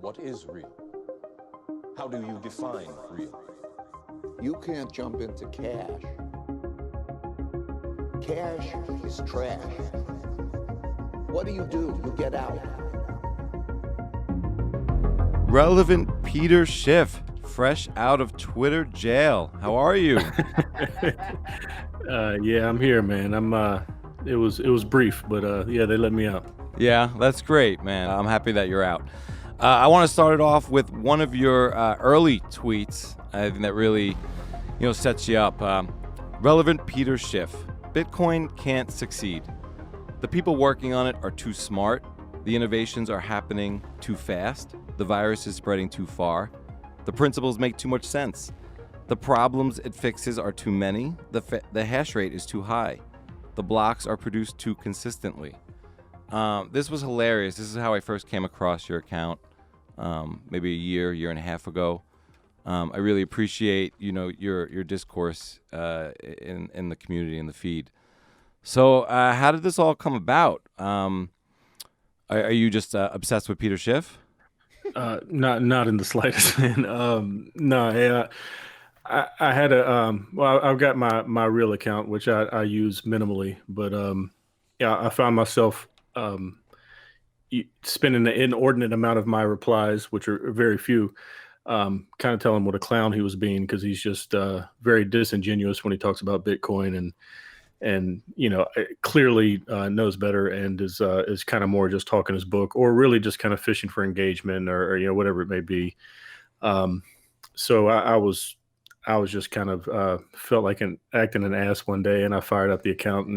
What is real? How do you define real? You can't jump into cash. Cash is trash. What do? You get out. Relevant Peter Schiff, fresh out of Twitter jail. How are you? Yeah, I'm here, man. It was brief, but yeah, they let me out. Yeah, that's great, man. I'm happy that you're out. I want to start it off with one of your early tweets. I think that really, sets you up. Relevant Peter Schiff. Bitcoin can't succeed. The people working on it are too smart. The innovations are happening too fast. The virus is spreading too far. The principles make too much sense. The problems it fixes are too many. The hash rate is too high. The blocks are produced too consistently. This was hilarious. This is how I first came across your account, maybe a year and a half ago. I really appreciate, your discourse in the community and the feed. So, how did this all come about? Are you just obsessed with Peter Schiff? Not in the slightest, man. No, yeah. I had I've got my real account, which I use minimally, but yeah, I found myself spending an inordinate amount of my replies, which are very few, kind of telling what a clown he was being, because he's just very disingenuous when he talks about Bitcoin and clearly knows better and is kind of more just talking his book, or really just kind of fishing for engagement or whatever it may be. So I was just kind of felt like acting an ass one day, and I fired up the account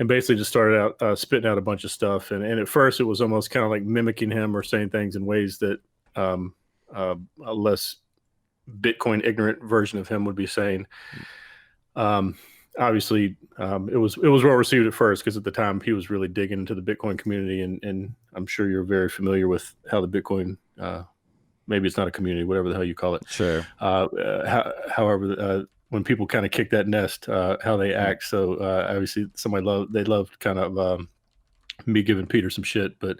and basically just started out spitting out a bunch of stuff. And at first it was almost kind of like mimicking him or saying things in ways that a less Bitcoin ignorant version of him would be saying. Obviously, it was well received at first, because at the time he was really digging into the Bitcoin community, and I'm sure you're very familiar with how the Bitcoin, maybe it's not a community, whatever the hell you call it. Sure. However, when people kind of kick that nest, how they act. So obviously, they loved kind of me giving Peter some shit, but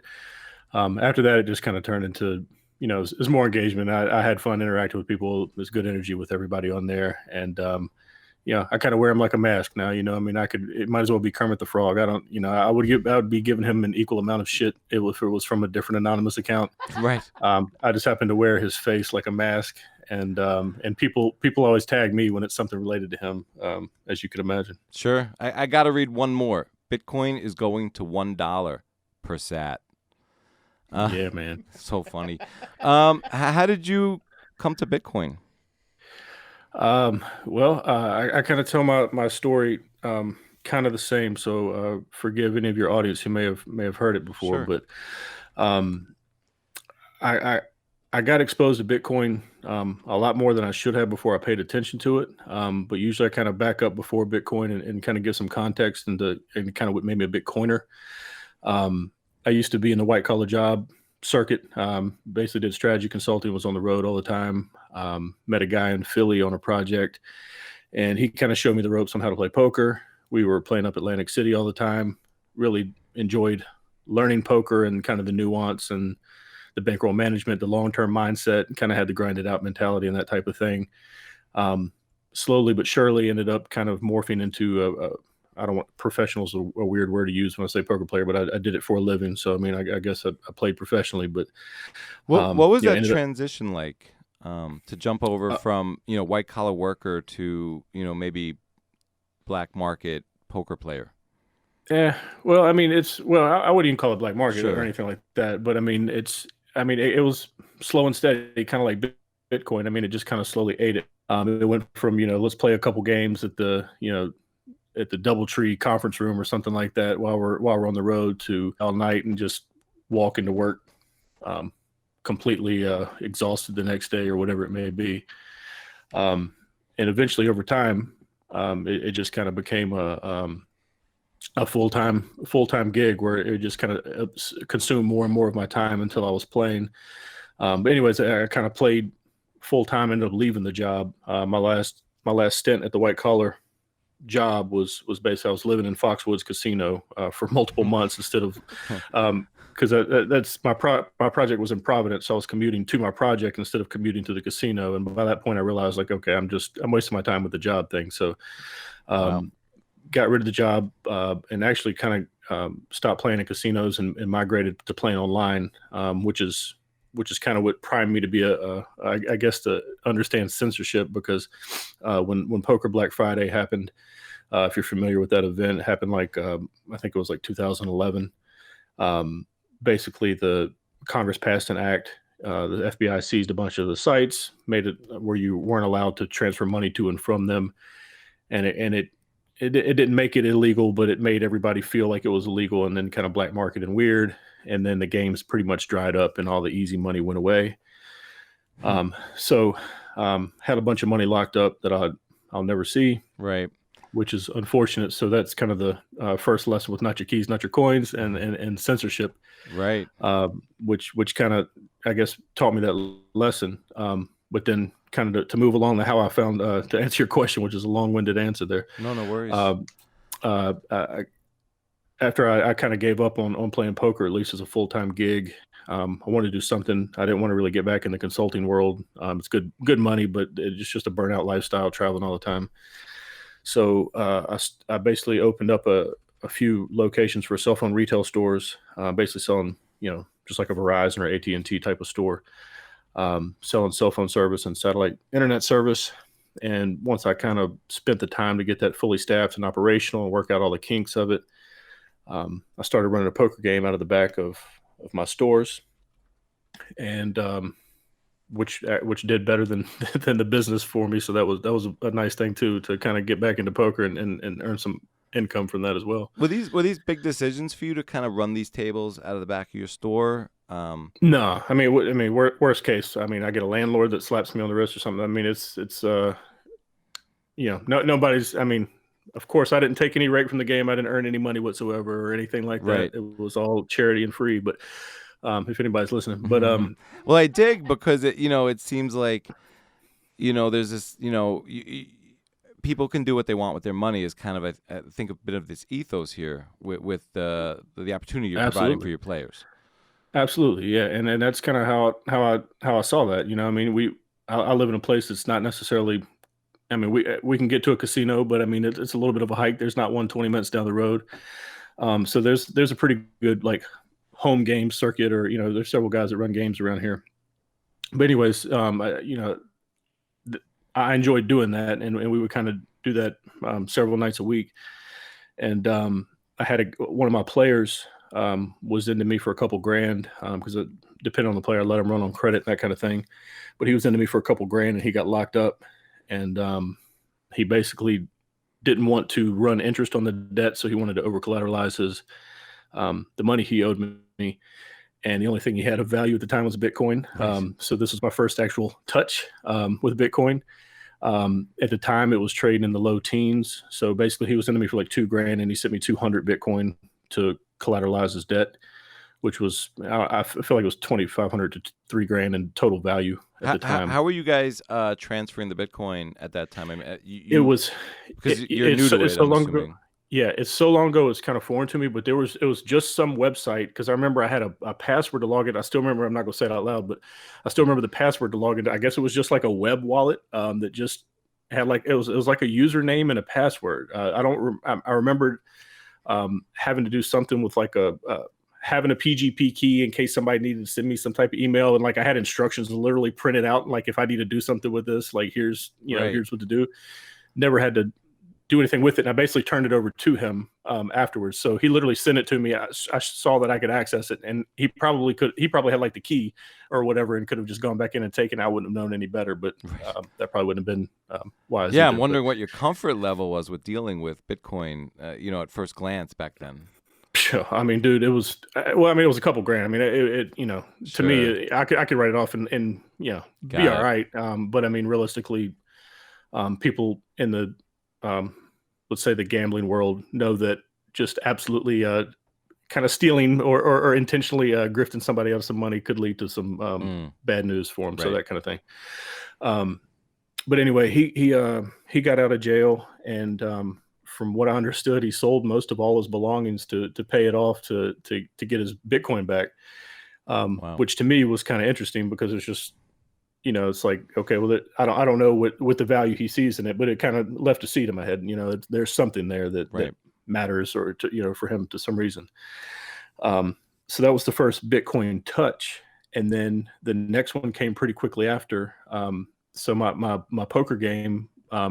after that, it just kind of turned into it was more engagement. I had fun interacting with people. There's good energy with everybody on there, and I kind of wear him like a mask now. It might as well be Kermit the Frog. I would be giving him an equal amount of shit if it was from a different anonymous account. Right. I just happen to wear his face like a mask, and people always tag me when it's something related to him, as you could imagine. Sure. I got to read one more. Bitcoin is going to $1 per sat. Yeah, man. So funny. How did you come to Bitcoin? Well, I kind of tell my story kind of the same. So forgive any of your audience who may have heard it before, Sure. But I got exposed to Bitcoin a lot more than I should have before I paid attention to it. But usually I kind of back up before Bitcoin and kind of give some context and kind of what made me a Bitcoiner. I used to be in the white collar job circuit, basically did strategy consulting, was on the road all the time. Met a guy in Philly on a project, and he kind of showed me the ropes on how to play poker. We were playing up Atlantic City all the time. Really enjoyed learning poker and kind of the nuance and the bankroll management, the long-term mindset, and kind of had the grinded out mentality and that type of thing. Slowly but surely ended up kind of morphing into I don't want professionals a weird word to use when I say poker player, but I did it for a living. So, I guess I played professionally, but what was that transition like, to jump over from, white collar worker to, maybe black market poker player? Yeah, well, I wouldn't even call it black market Sure. or anything like that, but it was slow and steady, kind of like Bitcoin. It just kind of slowly ate it. It went from, let's play a couple games at the DoubleTree conference room or something like that while we're on the road, to all night and just walking to work completely exhausted the next day or whatever it may be. And eventually over time, it just kind of became a full-time gig where it just kind of consumed more and more of my time until I was playing. But anyways, I kind of played full-time, ended up leaving the job. My last stint at the white collar job was basically I was living in Foxwoods Casino for multiple months instead of because that's my project was in Providence, so I was commuting to my project instead of commuting to the casino. And by that point, I realized like, okay, I'm wasting my time with the job thing. So, Wow. got rid of the job and actually kind of stopped playing in casinos and migrated to playing online, which is kind of what primed me to be I guess to understand censorship, because when Poker Black Friday happened, if you're familiar with that event, it happened like I think it was like 2011. Basically, the Congress passed an act. The FBI seized a bunch of the sites, made it where you weren't allowed to transfer money to and from them, and it didn't make it illegal, but it made everybody feel like it was illegal, and then kind of black market and weird. And then the games pretty much dried up, and all the easy money went away. So had a bunch of money locked up that I'll never see. Right. Which is unfortunate. So that's kind of the first lesson with not your keys, not your coins, and censorship. Right. Which kind of, I guess, taught me that lesson. But then kind of to move along to how I found to answer your question, which is a long-winded answer there. No worries. After I kind of gave up on playing poker, at least as a full-time gig, I wanted to do something. I didn't want to really get back in the consulting world. It's good money, but it's just a burnout lifestyle, traveling all the time. So I basically opened up a few locations for cell phone retail stores, basically selling, just like a Verizon or AT&T type of store, selling cell phone service and satellite internet service. And once I kind of spent the time to get that fully staffed and operational and work out all the kinks of it, I started running a poker game out of the back of my stores, and which did better than the business for me. So that was a nice thing too, to kind of get back into poker and earn some income from that as well. Were these big decisions for you to kind of run these tables out of the back of your store? No, I mean, worst case, I mean, I get a landlord that slaps me on the wrist or something. I mean, it's nobody's. I mean, of course, I didn't take any rate from the game. I didn't earn any money whatsoever or anything like that. Right. It was all charity and free. But if anybody's listening, but well, I dig, because it seems like, there's this, people can do what they want with their money, is kind of I think a bit of this ethos here with the opportunity you're providing for your players. Absolutely, yeah, and that's kind of how I saw that. I mean, I live in a place that's not necessarily. I mean, we can get to a casino, but I mean, it's a little bit of a hike. There's not one 20 minutes down the road. So there's a pretty good like home game circuit, or there's several guys that run games around here. But anyways, I enjoyed doing that, and we would kind of do that several nights a week. And I had one of my players was into me for a couple grand, because depending on the player, I let him run on credit, that kind of thing. But he was into me for a couple grand, and he got locked up, and he basically didn't want to run interest on the debt, so he wanted to over collateralize his the money he owed me. And the only thing he had of value at the time was Bitcoin. Nice. So this was my first actual touch with Bitcoin. At the time, it was trading in the low teens. So basically, he was into me for like $2,000, and he sent me 200 Bitcoin to collateralize his debt, which was, I feel like it was 2,500 to $3,000 in total value at the time. How were you guys transferring the Bitcoin at that time? I mean, it was because you're new to it. So long ago. Yeah, it's so long ago, it's kind of foreign to me, but it was just some website, because I remember I had a password to log in. I still remember, I'm not going to say it out loud, but I still remember the password to log in. I guess it was just like a web wallet that just had like, it was like a username and a password. I remember having to do something with like having a PGP key in case somebody needed to send me some type of email. And like, I had instructions literally printed out. Like, if I need to do something with this, like, here's what to do. Never had to do anything with it. And I basically turned it over to him afterwards. So he literally sent it to me. I saw that I could access it, and he probably had like the key or whatever, and could have just gone back in and taken it. I wouldn't have known any better, but that probably wouldn't have been wise. Yeah, I'm wondering what your comfort level was with dealing with Bitcoin, at first glance back then. I mean, dude, it was, it was a couple grand. I mean, it to me, I could write it off and be all right. But I mean, realistically, people in the, let's say the gambling world know that just absolutely kind of stealing or intentionally grifting somebody out of some money could lead to some bad news for them. Right. So that kind of thing. But anyway, he got out of jail, and from what I understood, he sold most of all his belongings to pay it off to get his Bitcoin back. Wow. Which to me was kind of interesting because it's just, it's like, okay, well, I don't know what the value he sees in it, but it kind of left a seed in my head. There's something there that matters, or for him to some reason. So that was the first Bitcoin touch, and then the next one came pretty quickly after. So my poker game, I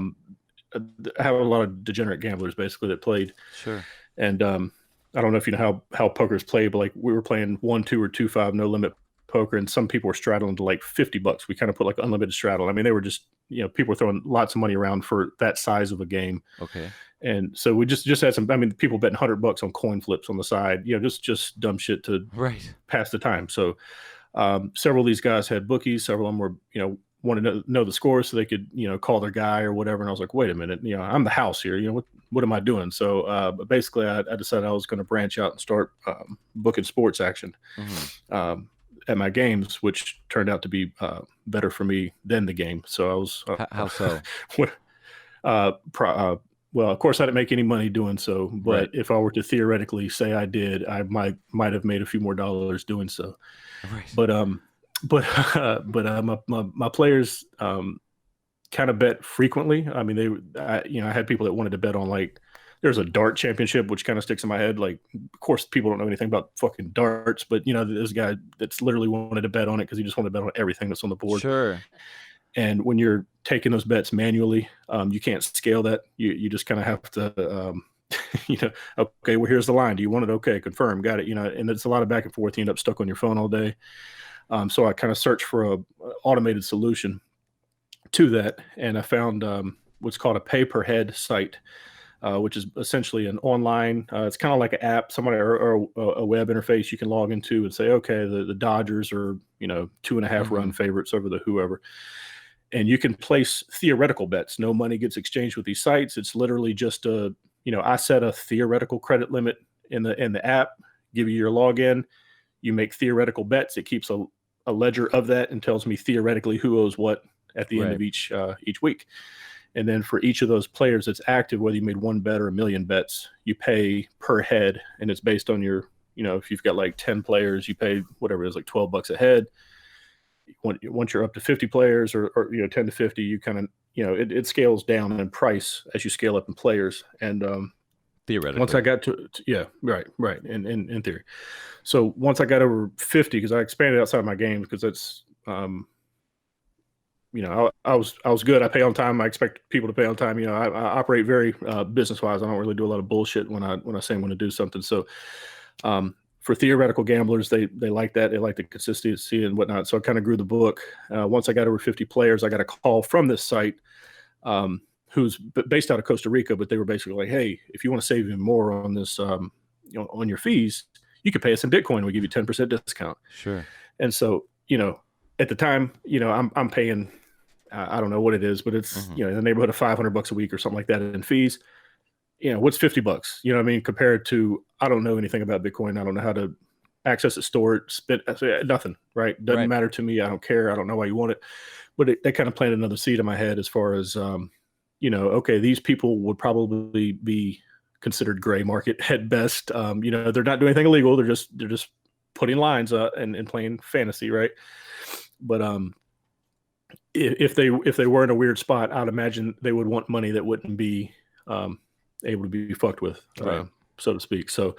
have a lot of degenerate gamblers basically that played. Sure. And I don't know if you know how poker's played, but like we were playing 1-2 or 2-5 no limit poker, and some people were straddling to like $50. We kind of put like unlimited straddle. I mean, they were just, people were throwing lots of money around for that size of a game. Okay. And so we just had some, I mean, people betting $100 on coin flips on the side, just dumb shit to pass the time. So several of these guys had bookies. Several of them were, wanted to know the score so they could, call their guy or whatever. And I was like, wait a minute, I'm the house here. What am I doing? So but basically I decided I was going to branch out and start booking sports action at my games, which turned out to be better for me than the game. So I was how so? Well, of course I didn't make any money doing so, but if I were to theoretically say I did, I might have made a few more dollars doing so. Right. But my players kind of bet frequently. I mean, I had people that wanted to bet on, like, there's a dart championship, which kind of sticks in my head. Like, of course, people don't know anything about fucking darts, but there's a guy that's literally wanted to bet on it because he just wanted to bet on everything that's on the board. Sure. And when you're taking those bets manually, you can't scale that. You just kind of have to, okay, well, here's the line. Do you want it? Okay, confirm, got it. And it's a lot of back and forth. You end up stuck on your phone all day. So I kind of searched for a automated solution to that, and I found what's called a pay per head site, which is essentially an online. It's kind of like an app, somebody or a web interface you can log into and say, okay, the Dodgers are 2.5 run favorites over the whoever. And you can place theoretical bets. No money gets exchanged with these sites. It's literally just I set a theoretical credit limit in the app, give you your login, you make theoretical bets. It keeps a ledger of that and tells me theoretically who owes what at the end of each week. And then for each of those players that's active, whether you made one bet or a million bets, you pay per head, and it's based on your, if you've got like 10 players, you pay whatever it is, like $12 a head. Once you're up to 50 players or 10 to 50, you kind of, it scales down in price as you scale up in players. And theoretically, once I got to right. In theory. So once I got over 50, because I expanded outside my games, because that's, I was good. I pay on time. I expect people to pay on time. I operate very business wise. I don't really do a lot of bullshit when I say I'm going to do something. So for theoretical gamblers, they like that. They like the consistency and whatnot. So I kind of grew the book. Once I got over 50 players, I got a call from this site who's based out of Costa Rica, but they were basically like, hey, if you want to save even more on this, on your fees, you could pay us in Bitcoin. We give you 10% discount. Sure. And so, at the time, I'm paying, I don't know what it is, but it's, in the neighborhood of $500 a week or something like that in fees. What's $50? You know what I mean? Compared to, I don't know anything about Bitcoin. I don't know how to access it, store it, spend nothing, right? Doesn't matter to me. I don't care. I don't know why you want it. But that kind of planted another seed in my head as far as, okay, these people would probably be considered gray market at best. They're not doing anything illegal. They're just putting lines and playing fantasy, right? But if they were in a weird spot, I'd imagine they would want money that wouldn't be able to be fucked with, so to speak. So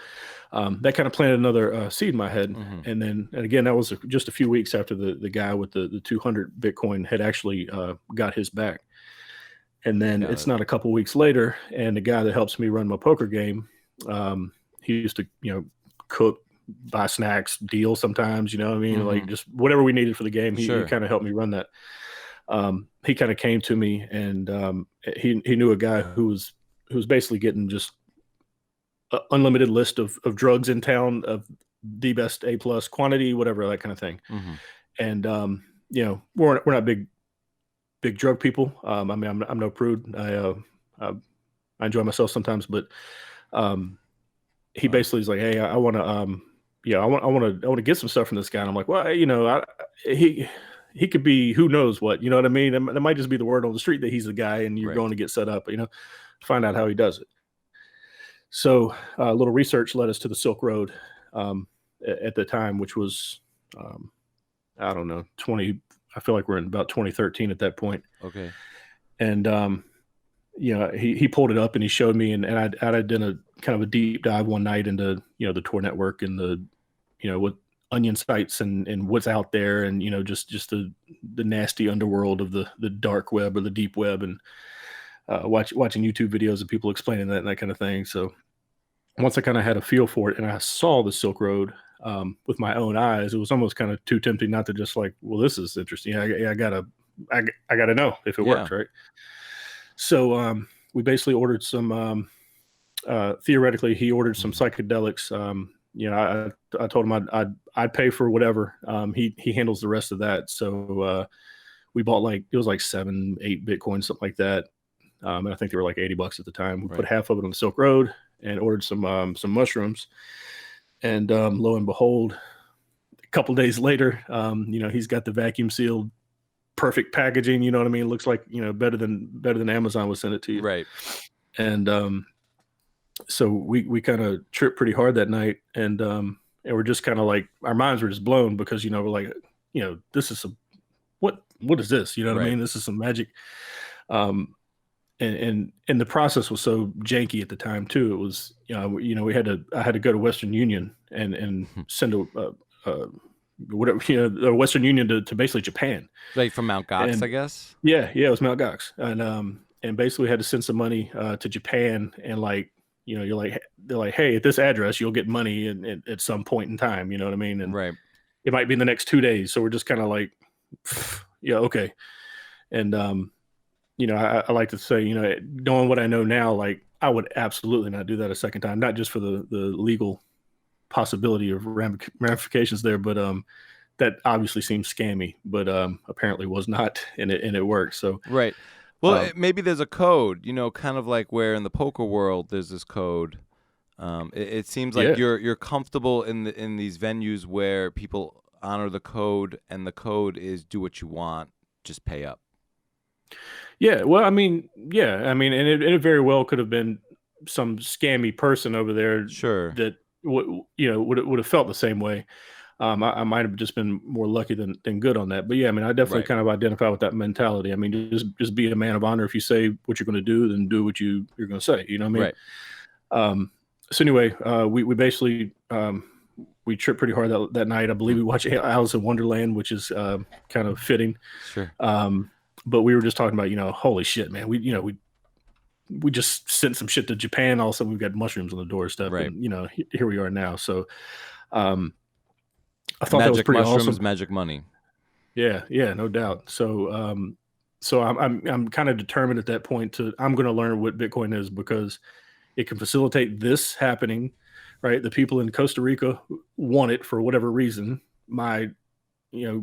that kind of planted another seed in my head. And again, that was just a few weeks after the guy with the 200 Bitcoin had actually got his back. And then it's not a couple weeks later, and the guy that helps me run my poker game, he used to, cook, buy snacks, deal sometimes, like just whatever we needed for the game. He kind of helped me run that. He kind of came to me, and he knew a guy who was basically getting just an unlimited list of drugs in town of the best A+ quantity, whatever, that kind of thing. And we're not big drug people. I mean, I'm no prude. I enjoy myself sometimes, but he basically is like, hey, I want to get some stuff from this guy. And I'm like, well, he could be who knows what, you know what I mean? That might just be the word on the street that he's the guy, and you're going to get set up, find out how he does it. So a little research led us to the Silk Road at the time, which was, I don't know, I feel like we're in about 2013 at that point. Okay. And, he pulled it up and he showed me, and I'd done a kind of a deep dive one night into, the Tor network and what onion sites and what's out there, and, just the nasty underworld of the dark web or the deep web, and watching YouTube videos of people explaining that and that kind of thing. So once I kind of had a feel for it and I saw the Silk Road with my own eyes, it was almost kind of too tempting not to just like, well, this is interesting. I gotta know if it works, right? So we basically ordered some. Theoretically, he ordered some psychedelics. I told him I'd pay for whatever. He handles the rest of that. So we bought it was like 7-8 Bitcoin, something like that. And I think they were like $80 at the time. We put half of it on the Silk Road and ordered some mushrooms. And lo and behold, a couple days later, he's got the vacuum sealed, perfect packaging. You know what I mean? It looks like, better than Amazon would send it to you. Right. And so we kind of tripped pretty hard that night, and we're just kind of like, our minds were just blown because, we're like, this is what is this? You know what I mean? This is some magic. And the process was so janky at the time too. It was, I had to go to Western Union and send the Western Union to basically Japan. Like from Mount Gox, I guess. Yeah, it was Mount Gox, and basically we had to send some money to Japan, and they're like, hey, at this address you'll get money at some point in time. You know what I mean? And it might be in the next 2 days. So we're just kind of like, yeah, okay. And I like to say, knowing what I know now, like I would absolutely not do that a second time, not just for the legal possibility of ramifications there, but that obviously seems scammy, but apparently was not, and it worked. So well, maybe there's a code, kind of like where in the poker world there's this code. It seems like you're comfortable in these venues where people honor the code, and the code is do what you want, just pay up. Yeah, well, I mean, and it very well could have been some scammy person over there, sure, that would have felt the same way. I might have just been more lucky than good on that. But yeah, I mean, I definitely kind of identify with that mentality. I mean, just be a man of honor. If you say what you're going to do, then do what you're going to say. You know what I mean? Right. So anyway, we basically we tripped pretty hard that night. I believe we watched Alice in Wonderland, which is kind of fitting. Sure. But we were just talking about, holy shit, man. We just sent some shit to Japan. All of a sudden, we've got mushrooms on the doorstep. Right. And, here we are now. So I thought that was pretty awesome. Magic money. Yeah, no doubt. So I'm kind of determined at that point I'm going to learn what Bitcoin is, because it can facilitate this happening, right? The people in Costa Rica want it for whatever reason. My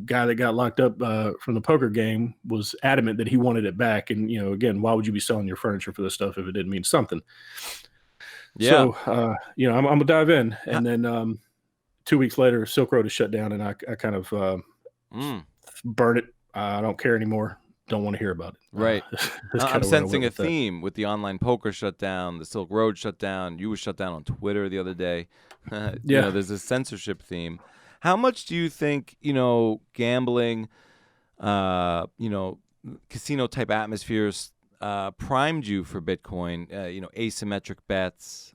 guy that got locked up from the poker game was adamant that he wanted it back. And, again, why would you be selling your furniture for this stuff if it didn't mean something? Yeah. So, I'm going to dive in. And then 2 weeks later, Silk Road is shut down, and I kind of burn it. I don't care anymore. Don't want to hear about it. Right. I'm sensing a theme with the online poker shutdown, the Silk Road shutdown. You were shut down on Twitter the other day. There's a censorship theme. How much do you think, gambling, casino type atmospheres primed you for Bitcoin? Asymmetric bets,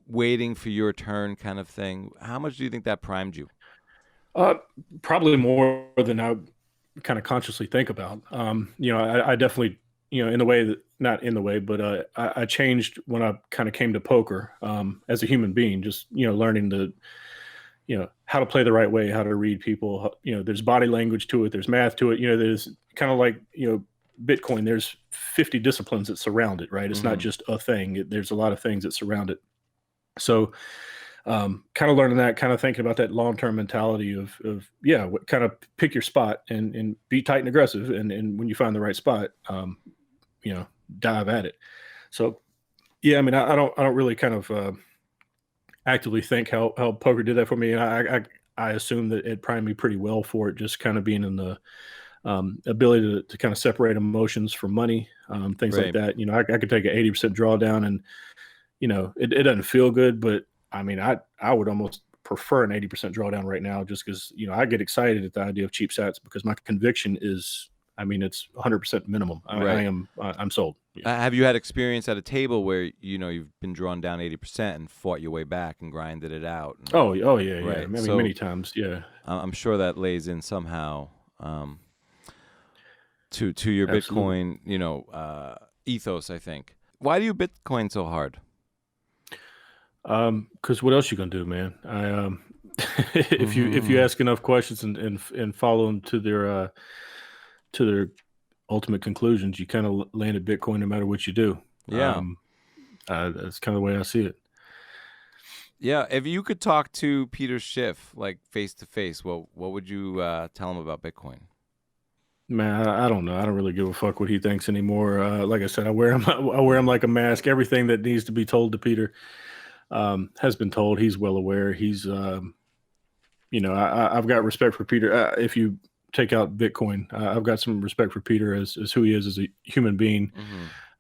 waiting for your turn kind of thing. How much do you think that primed you? Probably more than I kind of consciously think about. I definitely, in the way that, not in the way, but I changed when I kind of came to poker as a human being, just, learning to, how to play the right way, how to read people. There's body language to it. There's math to it. There's kind of like, Bitcoin, there's 50 disciplines that surround it, right? It's not just a thing. There's a lot of things that surround it. So kind of learning that, kind of thinking about that long-term mentality of what kind of pick your spot and be tight and aggressive. And when you find the right spot, dive at it. So, yeah, I mean, I don't really kind of actively think how poker did that for me. And I assume that it primed me pretty well for it, just kind of being in the ability to kind of separate emotions from money, things like that. I could take an 80% drawdown and, it doesn't feel good, but I mean, I would almost prefer an 80% drawdown right now, just because, I get excited at the idea of cheap sats, because my conviction is, I mean, it's 100% minimum. Right. I'm sold. Yeah. Have you had experience at a table where you've been drawn down 80% and fought your way back and grinded it out? Oh yeah, right. I mean, So, many times. Yeah. I'm sure that lays in somehow to your Absolutely. Bitcoin, ethos, I think. Why do you Bitcoin so hard? Because what else you gonna do, man? If you ask enough questions and follow them to their ultimate conclusions, you kind of land at Bitcoin no matter what you do. Yeah. That's kind of the way I see it. Yeah, if you could talk to Peter Schiff like face to face, what would you tell him about Bitcoin? Man, I don't know. I don't really give a fuck what he thinks anymore. Like I said, I wear him like a mask. Everything that needs to be told to Peter has been told. He's well aware. He's, I've got respect for Peter. If you take out Bitcoin, I've got some respect for Peter as who he is as a human being.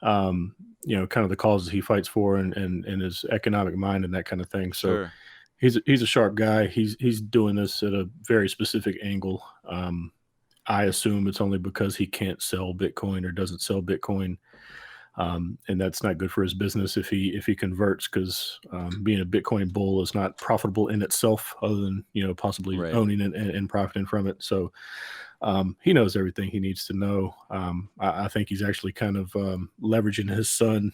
Kind of the causes he fights for and his economic mind and that kind of thing. So Sure. he's a sharp guy. He's doing this at a very specific angle. I assume it's only because he can't sell Bitcoin or doesn't sell Bitcoin. And that's not good for his business if he converts, because being a Bitcoin bull is not profitable in itself, other than possibly Right. owning it and profiting from it. So he knows everything he needs to know. I think he's actually kind of leveraging his son,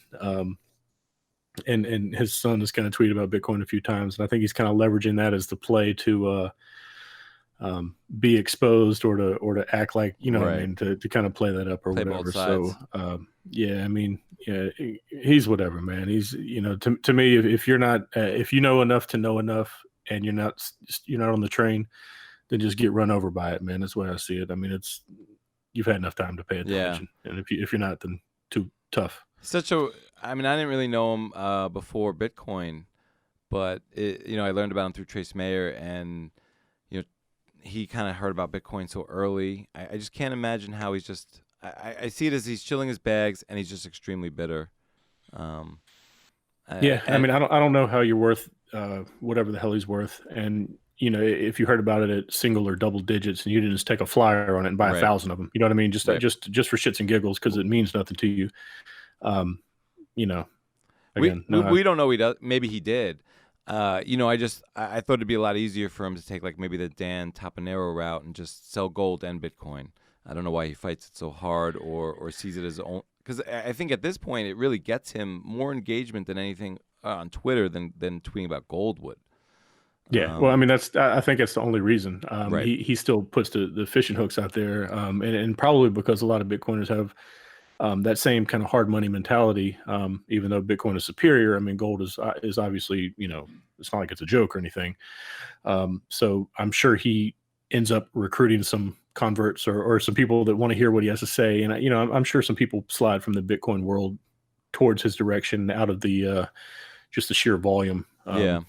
and his son has kind of tweeted about Bitcoin a few times, and I think he's kind of leveraging that as the play to be exposed or to act like, what I mean, to kind of play that up or Play whatever. both sides. So yeah, I mean, yeah, he's whatever, man. He's to me, if you're not if you know enough to know enough and you're not on the train, then just get run over by it, man. That's the way I see it. I mean, you've had enough time to pay attention, and if you're not, then too tough. I mean, I didn't really know him before Bitcoin, but I learned about him through Trace Mayer, and he kind of heard about Bitcoin so early. I just can't imagine how he's just. I see it as he's chilling his bags, and he's just extremely bitter. I mean, I don't know how you're worth whatever the hell he's worth, and if you heard about it at single or double digits, and you didn't just take a flyer on it and buy 1,000 of them, you know what I mean? Just for shits and giggles, because it means nothing to you. Again, we don't know he does. Maybe he did. I thought it'd be a lot easier for him to take like maybe the Dan Tapanero route and just sell gold and Bitcoin. I don't know why he fights it so hard or sees it as his own. Because I think at this point it really gets him more engagement than anything on Twitter than tweeting about gold would. Yeah, well, I mean, I think that's the only reason. Right. He still puts the fishing hooks out there, and probably because a lot of Bitcoiners have that same kind of hard money mentality. Even though Bitcoin is superior, I mean, gold is obviously, it's not like it's a joke or anything. So I'm sure he ends up recruiting some converts or some people that want to hear what he has to say, and I'm sure some people slide from the Bitcoin world towards his direction out of the just the sheer volume. Yeah.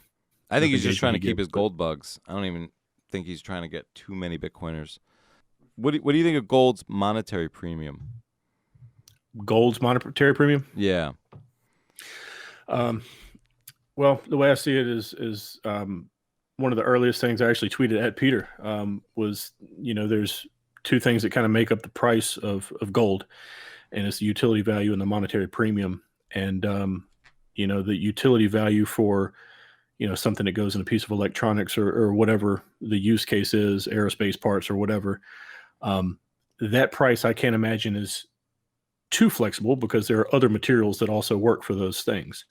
I think he's just trying to keep his gold bugs. I don't even think he's trying to get too many Bitcoiners. What do you think of gold's monetary premium? Gold's monetary premium? Yeah. Well, the way I see it is one of the earliest things I actually tweeted at Peter was, there's two things that kind of make up the price of gold, and it's the utility value and the monetary premium. And, the utility value for something that goes in a piece of electronics or whatever the use case is, aerospace parts or whatever, that price I can't imagine is too flexible, because there are other materials that also work for those things.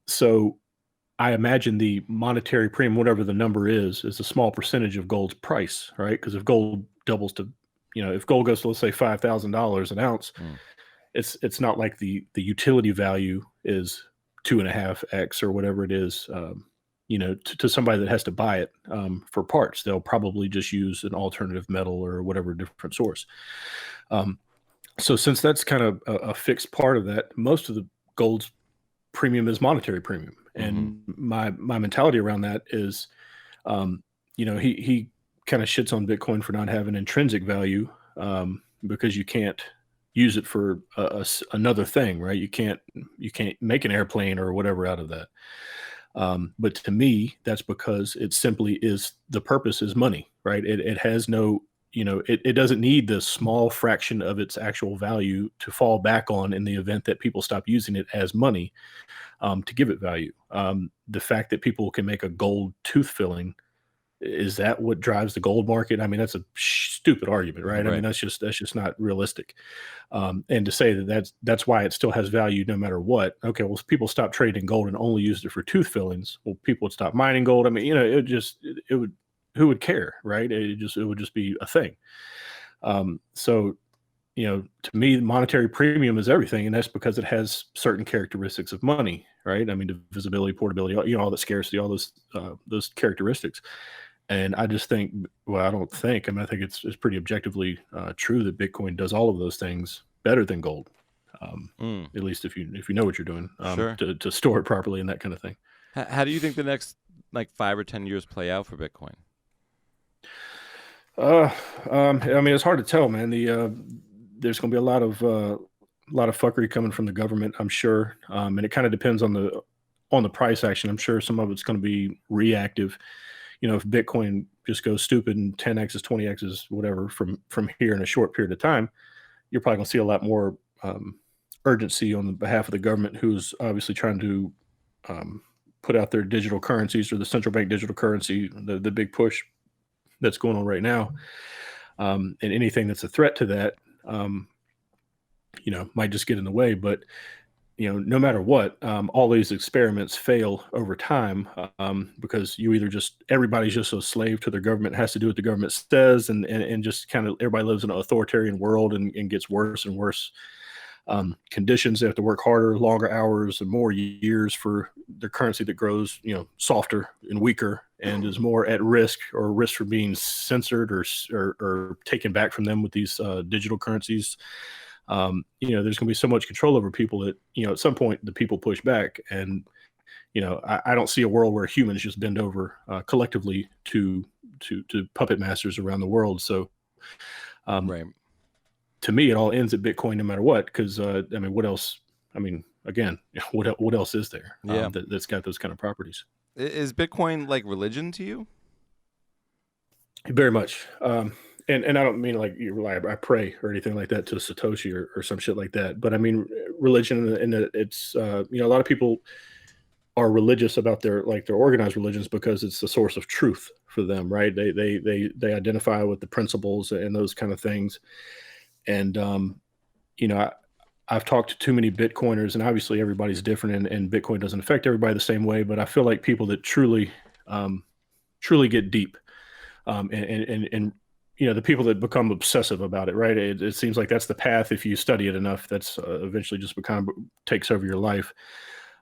So I imagine the monetary premium, whatever the number is a small percentage of gold's price, right? Because if gold doubles to, if gold goes to, let's say, $5,000 an ounce, it's not like the utility value is 2.5x or whatever it is, to somebody that has to buy it for parts. They'll probably just use an alternative metal or whatever different source. So since that's kind of a fixed part of that, most of the gold's premium is monetary premium. And my mentality around that is, he kind of shits on Bitcoin for not having intrinsic value, because you can't use it for another thing, right? You can't make an airplane or whatever out of that. But to me, that's because it simply is, the purpose is money, right? It has no, it doesn't need the small fraction of its actual value to fall back on in the event that people stop using it as money, to give it value. The fact that people can make a gold tooth filling, is that what drives the gold market? I mean, that's a stupid argument, right? I mean, Right. that's just not realistic. And to say that that's why it still has value no matter what. Okay, well, if people stop trading gold and only used it for tooth fillings, well, people would stop mining gold. I mean, it would, who would care, right? It would just be a thing. So, to me, monetary premium is everything, and that's because it has certain characteristics of money, right? I mean, divisibility, portability, all the scarcity, all those characteristics. And I just think, well, I don't think, I mean, I think it's pretty objectively true that Bitcoin does all of those things better than gold. Mm, At least if you know what you're doing, sure. to store it properly and that kind of thing. How do you think the next like 5 or 10 years play out for Bitcoin? I mean, it's hard to tell, man. There's going to be a lot of fuckery coming from the government, I'm sure, and it kind of depends on the price action. I'm sure some of it's going to be reactive. If Bitcoin just goes stupid and 10x's, 20x's, whatever from here in a short period of time, you're probably going to see a lot more urgency on the behalf of the government, who's obviously trying to put out their digital currencies, or the central bank digital currency, the big push that's going on right now. And anything that's a threat to that, might just get in the way. But no matter what, all these experiments fail over time, because everybody's just a slave to their government, has to do what the government says, and just kind of everybody lives in an authoritarian world, and gets worse and worse conditions. They have to work harder, longer hours, and more years for their currency that grows, softer and weaker, and is more at risk, or risk for being censored or taken back from them with these digital currencies. There's going to be so much control over people that, at some point the people push back. And, I don't see a world where humans just bend over collectively to puppet masters around the world. So, Right. to me, it all ends at Bitcoin no matter what. Because, I mean, what else? I mean, again, what else is there Yeah. that's got those kind of properties? Is Bitcoin like religion to you? Very much. And I don't mean like I pray or anything like that to Satoshi or some shit like that. But I mean religion, and it's a lot of people are religious about their organized religions because it's the source of truth for them, right? They identify with the principles and those kind of things. And I've talked to too many Bitcoiners, and obviously everybody's different, and Bitcoin doesn't affect everybody the same way. But I feel like people that truly get deep, and the people that become obsessive about it, right? It seems like that's the path. If you study it enough, that's eventually just takes over your life.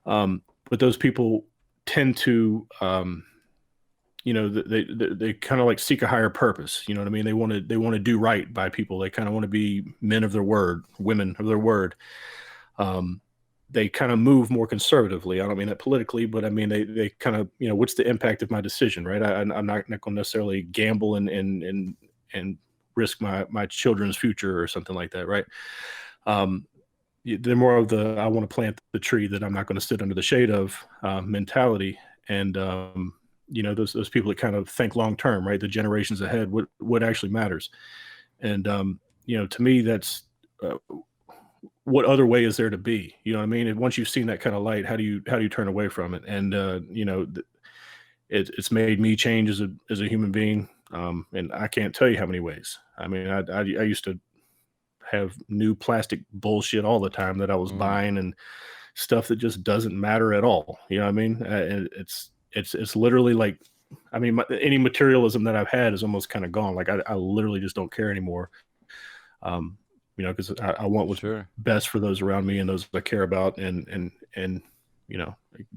But those people tend to, they kind of like seek a higher purpose. You know what I mean? They want to do right by people. They kind of want to be men of their word, women of their word. They kind of move more conservatively. I don't mean that politically, but I mean they kind of, what's the impact of my decision, right? I'm not going to necessarily gamble and risk my children's future or something like that, right? They're more of the I want to plant the tree that I'm not going to sit under the shade of mentality. And those people that kind of think long term, right? The generations ahead, what actually matters. And to me, that's what other way is there to be? You know what I mean? And once you've seen that kind of light, how do you turn away from it? And it's made me change as a human being. And I can't tell you how many ways. I mean, I used to have new plastic bullshit all the time that I was buying, and stuff that just doesn't matter at all. You know what I mean? And it's literally like, I mean, any materialism that I've had is almost kind of gone. Like I literally just don't care anymore. Because I want what's best for those around me and those I care about, and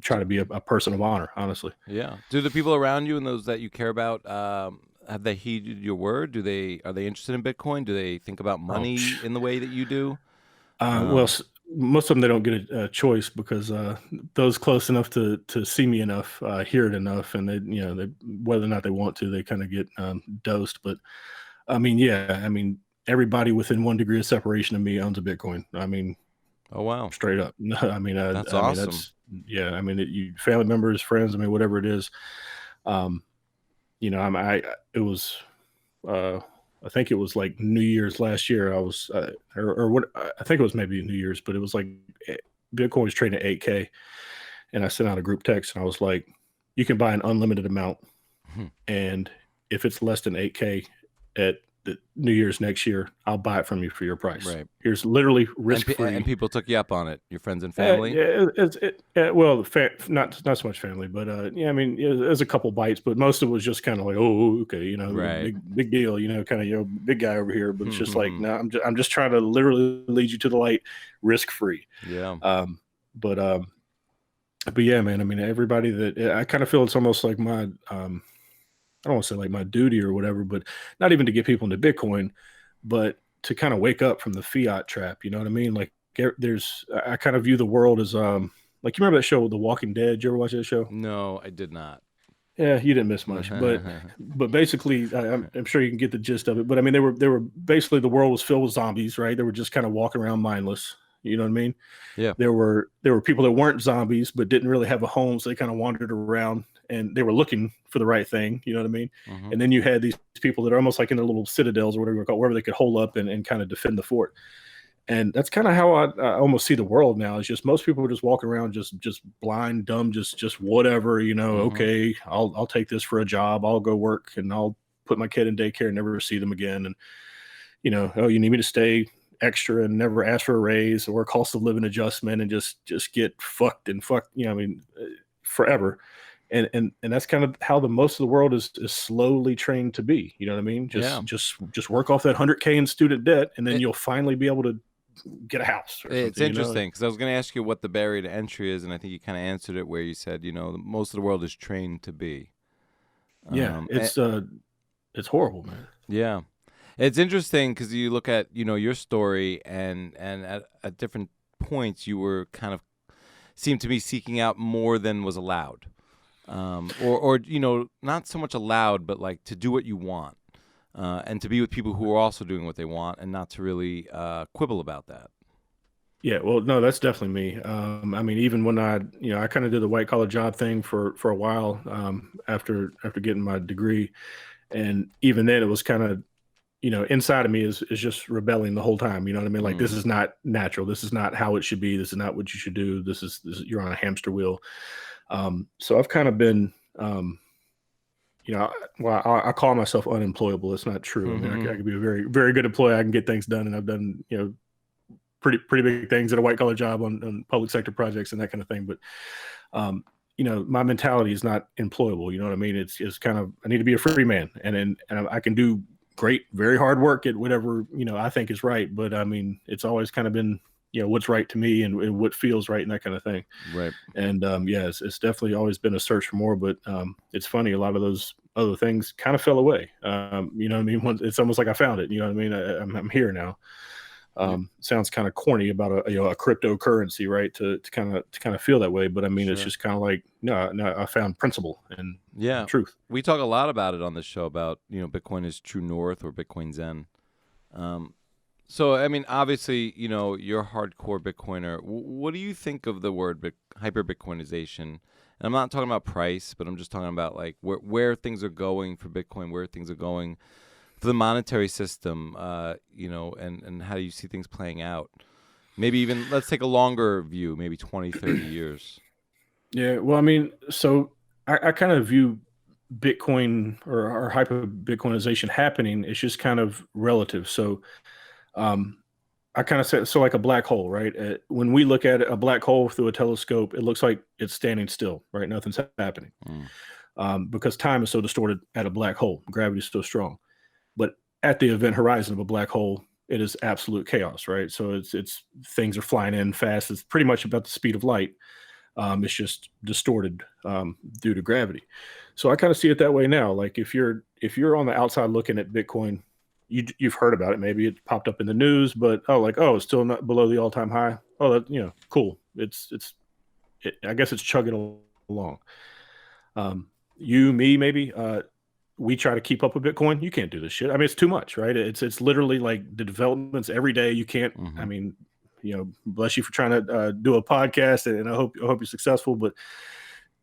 try to be a person of honor, honestly. Yeah. Do the people around you and those that you care about, have they heeded your word? Are they interested in Bitcoin? Do they think about money in the way that you do? Well, most of them, they don't get a choice, because those close enough to see me enough, hear it enough, and they whether or not they want to, they kind of get dosed. But I mean, yeah, I mean, everybody within 1 degree of separation of me owns a Bitcoin. I mean, Oh wow, straight up. I mean, that's I mean, awesome. yeah. I mean, you family members, friends. I mean, whatever it is. You know, it was, I think it was like New Year's last year. I was, or what? I think it was maybe New Year's, but it was like Bitcoin was trading at 8K, and I sent out a group text, and I was like, "You can buy an unlimited amount, and if it's less than 8K at the New Year's next year, I'll buy it from you for your price. Right. Here's literally risk-free." And people took you up on it. Your friends and family. Yeah, well, not so much family, but yeah, I mean, there's a couple bites, but most of it was just kind of like, oh, okay, you know, Right. big deal, you know, kind of, you know, big guy over here. But it's just like, no, I'm just trying to literally lead you to the light, risk-free. Yeah. But yeah, man, I mean, everybody that I kind of feel it's almost like my I don't want to say like my duty or whatever, but not even to get people into Bitcoin, but to kind of wake up from the fiat trap. You know what I mean? Like I kind of view the world as like, you remember that show, The Walking Dead? Did you ever watch that show? No, I did not. Yeah, you didn't miss much, but basically, I'm sure you can get the gist of it. But I mean, they were basically, the world was filled with zombies, right? They were just kind of walking around mindless. You know what I mean? Yeah. There were people that weren't zombies but didn't really have a home, so they kind of wandered around and they were looking for the right thing. You know what I mean? And then you had these people that are almost like in their little citadels or whatever, wherever they could hole up and kind of defend the fort. And that's kind of how I almost see the world now. It's just most people are just walking around, just blind, dumb, just whatever, you know. Okay, I'll take this for a job. I'll go work and I'll put my kid in daycare and never see them again. And, you know, oh, you need me to stay extra and never ask for a raise or cost of living adjustment and just get fucked, you know, I mean, forever. And that's kind of how the most of the world is slowly trained to be. You know what I mean? Just work off that 100K in student debt, and then you'll finally be able to get a house. It's interesting because I was going to ask you what the barrier to entry is, and I think you kind of answered it where you said, you know, most of the world is trained to be. Yeah, it's horrible, man. Yeah, it's interesting because you look at, you know, your story, and at different points you were kind of seemed to be seeking out more than was allowed. Or you know, not so much allowed, but like to do what you want, and to be with people who are also doing what they want, and not to really quibble about that. Yeah, well, no, that's definitely me. I mean, even when I kind of did the white collar job thing for a while, after getting my degree, and even then it was kind of, you know, inside of me is just rebelling the whole time. You know what I mean? Like, this is not natural. This is not how it should be. This is not what you should do. This is you're on a hamster wheel. So I've kind of been, you know, well, I call myself unemployable. It's not true. I mean, I can be a very, very good employee. I can get things done, and I've done, you know, pretty big things at a white collar job on public sector projects and that kind of thing. But, you know, my mentality is not employable. You know what I mean? It's kind of, I need to be a free man, and I can do great, very hard work at whatever, you know, I think is right. But I mean, it's always kind of been, you know, what's right to me and what feels right and that kind of thing. Right. And yeah, it's definitely always been a search for more, but it's funny, a lot of those other things kind of fell away. You know what I mean? It's almost like I found it, you know what I mean? I'm here now. Sounds kind of corny about a cryptocurrency, right? To kind of feel that way. But I mean, It's just kind of like, no, I found principle and truth. We talk a lot about it on this show about, you know, Bitcoin is true north or Bitcoin Zen. So, I mean, obviously, you know, you're a hardcore Bitcoiner. What do you think of the word hyper Bitcoinization? And I'm not talking about price, but I'm just talking about like where things are going for Bitcoin, where things are going for the monetary system, you know, and how do you see things playing out? Maybe even, let's take a longer view, maybe 20, 30 years. Yeah, well, I mean, so I kind of view Bitcoin or hyper Bitcoinization happening. It's just kind of relative. So I kind of said, so like a black hole, right? When we look at a black hole through a telescope, it looks like it's standing still, right? Nothing's happening because time is so distorted at a black hole. Gravity is so strong. But at the event horizon of a black hole, it is absolute chaos, right? So it's things are flying in fast. It's pretty much about the speed of light. It's just distorted due to gravity. So I kind of see it that way now. Like if you're on the outside looking at Bitcoin, you've heard about it. Maybe it popped up in the news, but it's still not below the all-time high. Oh, that, you know, cool. I guess it's chugging along. You, me, maybe. we try to keep up with Bitcoin. You can't do this shit. I mean, it's too much, right? It's literally like the developments every day. You can't. I mean, bless you for trying to do a podcast, and I hope you're successful. But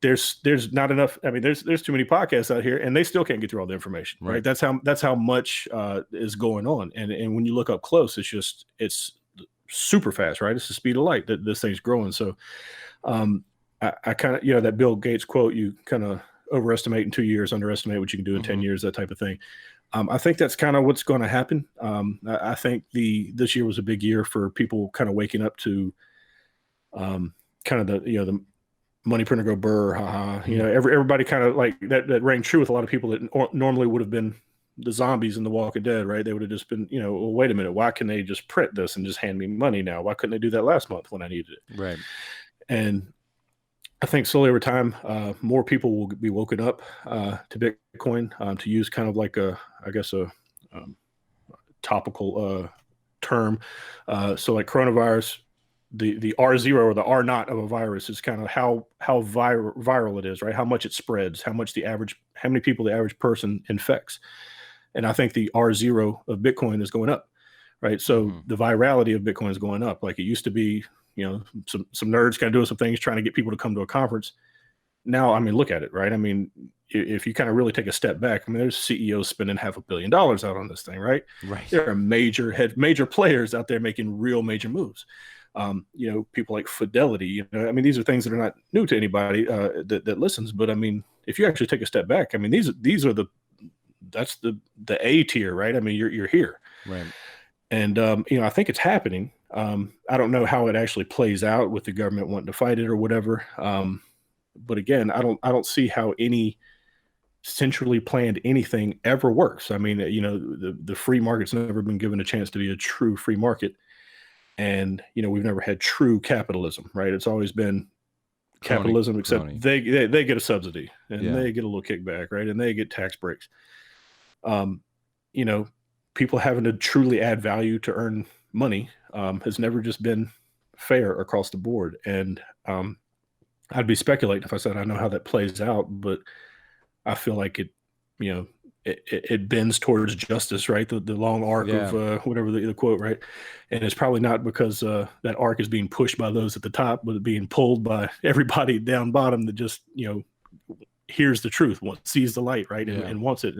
there's not enough. I mean, there's too many podcasts out here, and they still can't get through all the information. Right? That's how much is going on. And when you look up close, it's super fast, right? It's the speed of light that this thing's growing. So, I kind of that Bill Gates quote, you kind of overestimate in 2 years, underestimate what you can do in 10 years, that type of thing. I think that's kind of what's going to happen. I think this year was a big year for people kind of waking up to kind of the money printer go burr, haha. Everybody kind of like that rang true with a lot of people that normally would have been the zombies in The Walking Dead, right? They would have just been, well, wait a minute, why can they just print this and just hand me money now? Why couldn't they do that last month when I needed it? Right. And I think slowly over time, more people will be woken up to Bitcoin, to use kind of like a topical term. So like coronavirus, the R0 or the R naught of a virus is kind of how viral it is, right? How much it spreads, how many people the average person infects. And I think the R0 of Bitcoin is going up, right? So the virality of Bitcoin is going up. Like it used to be, some nerds kind of doing some things, trying to get people to come to a conference. Now, I mean, look at it, right? I mean, if you kind of really take a step back, I mean, there's CEOs spending $500 million out on this thing, right? Right. There are major players out there making real major moves. People like Fidelity, I mean, these are things that are not new to anybody that listens. But I mean, if you actually take a step back, I mean, these are that's the A tier, right? I mean, you're here. Right. And, I think it's happening. I don't know how it actually plays out with the government wanting to fight it or whatever. But again, I don't see how any centrally planned anything ever works. I mean, the free market's never been given a chance to be a true free market. And, we've never had true capitalism, right? It's always been capitalism, except they get a subsidy and they get a little kickback, right? And they get tax breaks. People having to truly add value to earn money has never just been fair across the board. And I'd be speculating if I said I know how that plays out, but I feel like it bends towards justice, right? The long arc of whatever the quote, right? And it's probably not because that arc is being pushed by those at the top, but being pulled by everybody down bottom that just hears the truth, sees the light, right, and wants it.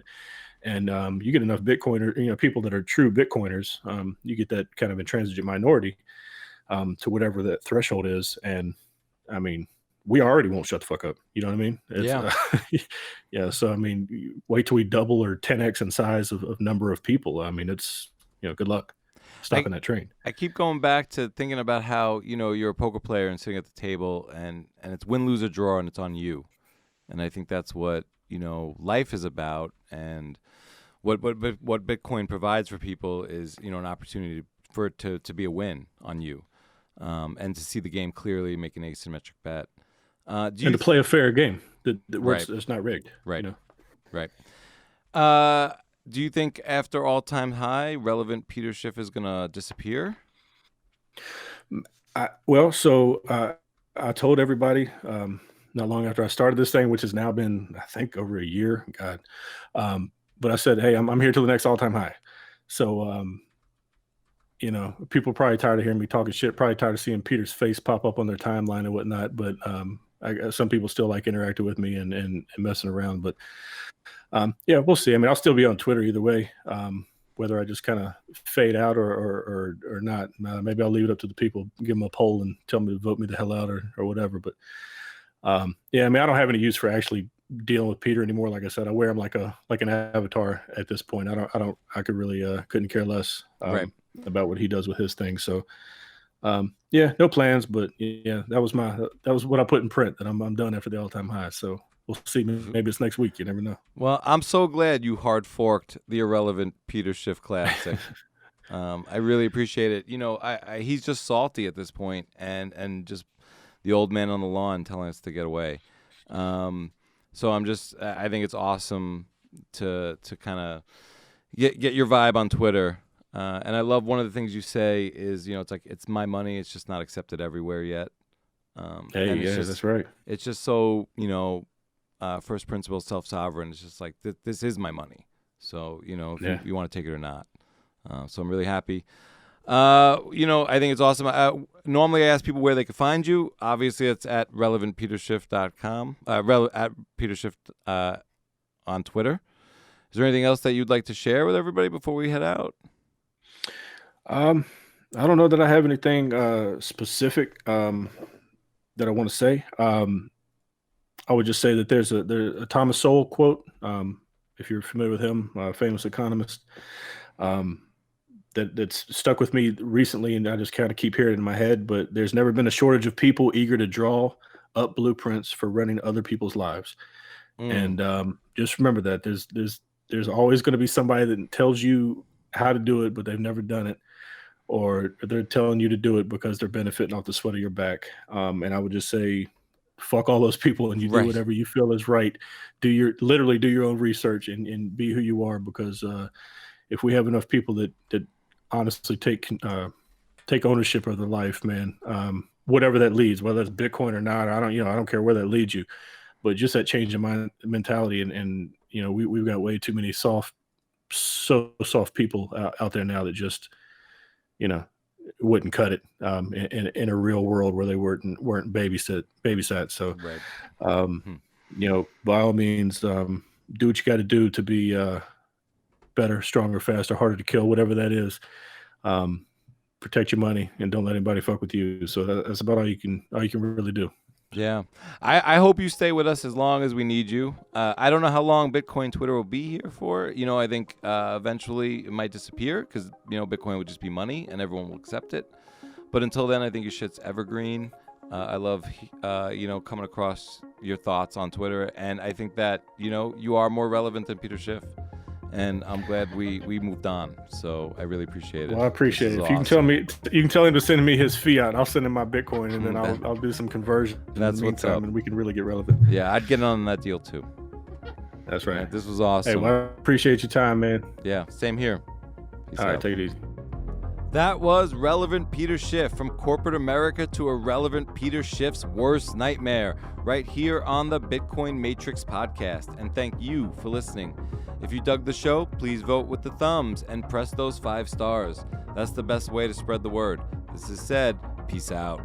And you get enough Bitcoiner, people that are true Bitcoiners, you get that kind of intransigent minority to whatever that threshold is. And I mean, we already won't shut the fuck up. You know what I mean? Yeah. So, I mean, wait till we double or 10x in size of number of people. I mean, it's, good luck stopping that train. I keep going back to thinking about how, you're a poker player and sitting at the table and it's win, lose, or draw, and it's on you. And I think that's what, life is about. And what Bitcoin provides for people is, an opportunity for it to be a win on you, and to see the game clearly, make an asymmetric bet. And to play a fair game that works, it's not rigged. Right. Right. Do you think after all-time high, relevant Peter Schiff is going to disappear? I told everybody not long after I started this thing, which has now been, I think, over a year. God. But I said, hey, I'm here till the next all-time high. So, people are probably tired of hearing me talking shit, probably tired of seeing Peter's face pop up on their timeline and whatnot. But some people still like interacting with me and messing around. But we'll see. I mean, I'll still be on Twitter either way, whether I just kind of fade out or not. Maybe I'll leave it up to the people, give them a poll and tell them to vote me the hell out or whatever. But I mean, I don't have any use for actually dealing with Peter anymore. Like I said, I wear him like an avatar at this point. I could really couldn't care less about what he does with his thing. So no plans, but that was what I put in print, that I'm done after the all-time high. So we'll see. Maybe it's next week. You never know. Well, I'm so glad you hard forked the irrelevant Peter Schiff Classic. I really appreciate it. He's just salty at this point, and just the old man on the lawn telling us to get away. So I think it's awesome to kind of get your vibe on Twitter. And I love one of the things you say is, it's like, it's my money. It's just not accepted everywhere yet. That's right. It's just so, first principle, self-sovereign. It's just like, this is my money. So, if you want to take it or not. So I'm really happy. I think it's awesome. Normally I ask people where they can find you. Obviously, it's at relevantpeterschiff.com, at Peter Schiff on Twitter. Is there anything else that you'd like to share with everybody before we head out? I don't know that I have anything specific that I want to say. I would just say that there's a Thomas Sowell quote, if you're familiar with him, a famous economist, that's stuck with me recently, and I just kind of keep hearing it in my head. But there's never been a shortage of people eager to draw up blueprints for running other people's lives. And just remember that there's always going to be somebody that tells you how to do it, but they've never done it, or they're telling you to do it because they're benefiting off the sweat of your back. And I would just say, fuck all those people, and you do whatever you feel is right. Do your own research and be who you are, because if we have enough people that honestly take ownership of their life, man, whatever that leads, whether it's Bitcoin or not, I don't care where that leads you, but just that change in mind mentality. And we've got way too many soft people out there now that just wouldn't cut it in a real world where they weren't babysat. So by all means, do what you got to do to be better, stronger, faster, harder to kill, whatever that is. Protect your money and don't let anybody fuck with you. So that's about all you can really do. Yeah. I hope you stay with us as long as we need you. I don't know how long Bitcoin Twitter will be here for. I think eventually it might disappear because, Bitcoin would just be money and everyone will accept it. But until then, I think your shit's evergreen. I love, coming across your thoughts on Twitter. And I think that, you are more relevant than Peter Schiff. And I'm glad we moved on. So I really appreciate it. Well, I appreciate it. If awesome. you can tell him to send me his fiat, I'll send him my Bitcoin, and then I'll do some conversion. That's in the what's meantime, up. and we can really get relevant. Yeah, I'd get on that deal too. That's right. Yeah, this was awesome. Hey, well, I appreciate your time, man. Yeah, same here. Peace All right, out. take it easy. That was Relevant Peter Schiff, from corporate America to irrelevant Peter Schiff's worst nightmare, right here on the Bitcoin Matrix podcast. And thank you for listening. If you dug the show, please vote with the thumbs and press those 5 stars. That's the best way to spread the word. This is said. Peace out.